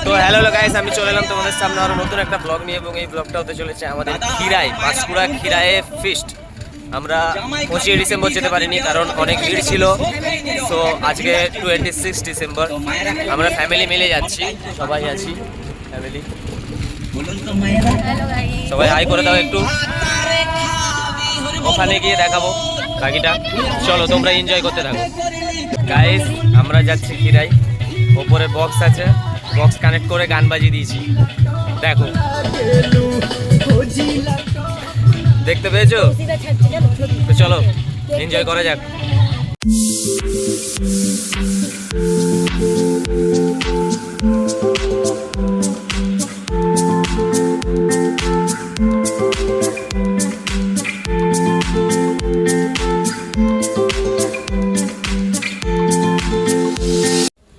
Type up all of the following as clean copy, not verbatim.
তো hello guys, আমি চলে এলাম তোমাদের সামনে আরো নতুন একটা ব্লগ নিয়ে, এবং এই ব্লগটা হতে চলেছে আমাদের খিরাই, পাঁশকুড়া খিরায়ে ফিস্ট। আমরা 25 ডিসেম্বর যেতে পারিনি কারণ অনেক ভিড় ছিল। তো আজকে 26 ডিসেম্বর আমরা ফ্যামিলি মিলে যাচ্ছি, সবাই আছি ফ্যামিলি। সবাই হাই করে দাও একটু, ওখানে গিয়ে দেখাবো বাকিটা। চলো তোমরা এনজয় করতে থাকো গাইস। আমরা যাচ্ছি খিরাই, ওপরে বক্স আছে, বক্স কানেক্ট করে গান বাজিয়ে দিয়েছি, দেখো। দেখতে পেয়েছো? তো চলো এনজয় করা যাক।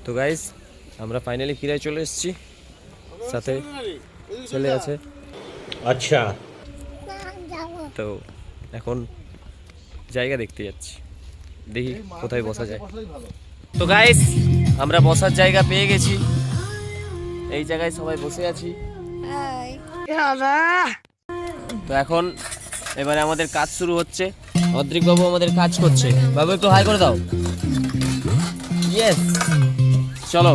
তো গাইস, আমরা ফাইনালি খিরাই চলে এসেছি, সাথে ছেলে আছে। আচ্ছা, তো এখন জায়গা দেখতে যাচ্ছি, দেখি কোথায় বসা যায়। তো গাইস, আমরা বসার জায়গা পেয়ে গেছি, এই জায়গায় সবাই বসে আছি। তো এখন এবারে আমাদের কাজ শুরু হচ্ছে। অদ্রিক বাবু আমাদের কাজ করছে, বাবু একটু হাই করে দাও। ইয়েস, চলো।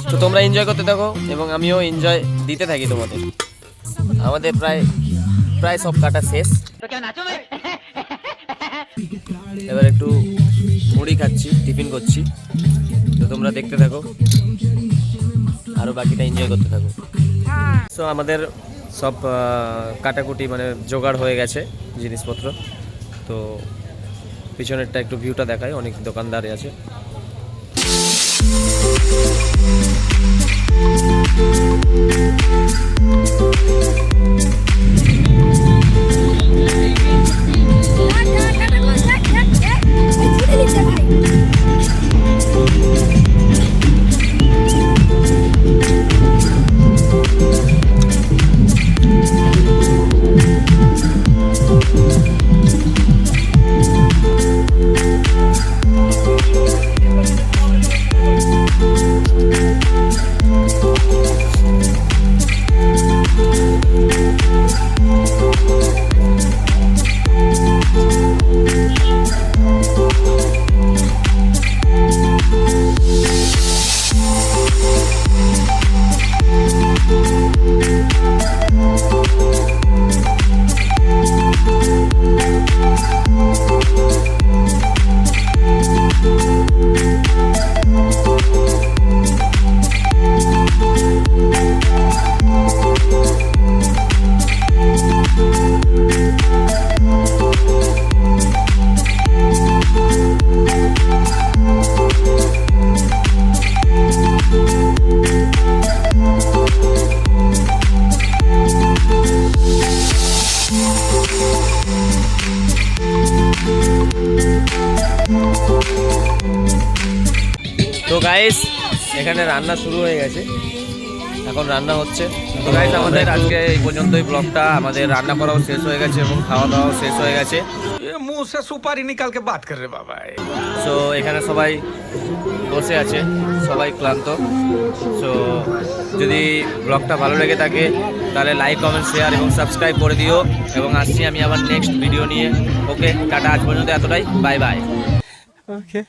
তো তোমরা এনজয় করতে থাকো এবং আমিও এনজয় দিতে থাকি তোমাদের। আমাদের প্রায় সব কাটা শেষ, এবার একটু মুড়ি খাচ্ছি, টিফিন করছি। তো তোমরা দেখতে থাকো, আরো বাকিটা এনজয় করতে থাকো। সো আমাদের সব কাটাকুটি মানে জোগাড় হয়ে গেছে জিনিসপত্র। তো পিছনেরটা একটু ভিউটা দেখায়, অনেক দোকানদার আছে। তো গাইস, এখানে রান্না শুরু হয়ে গেছে, এখন রান্না হচ্ছে। তো গাইস, আমাদের আজকে এই পর্যন্তই ব্লগটা। আমাদের রান্না করাও শেষ হয়ে গেছে এবং খাওয়া দাওয়াও শেষ হয়ে গেছে। মুখ সে সুপারি নিকাল কে বাত করে বাবা। সো এখানে সবাই বসে আছে, সবাই ক্লান্ত। সো যদি ব্লগটা ভালো লেগে থাকে তাহলে লাইক, কমেন্ট, শেয়ার এবং সাবস্ক্রাইব করে দিও। এবং আসছি আমি আবার নেক্সট ভিডিও নিয়ে। ওকে, টাটা, আজ পর্যন্ত এতটাই, বাই বাই। ওকে।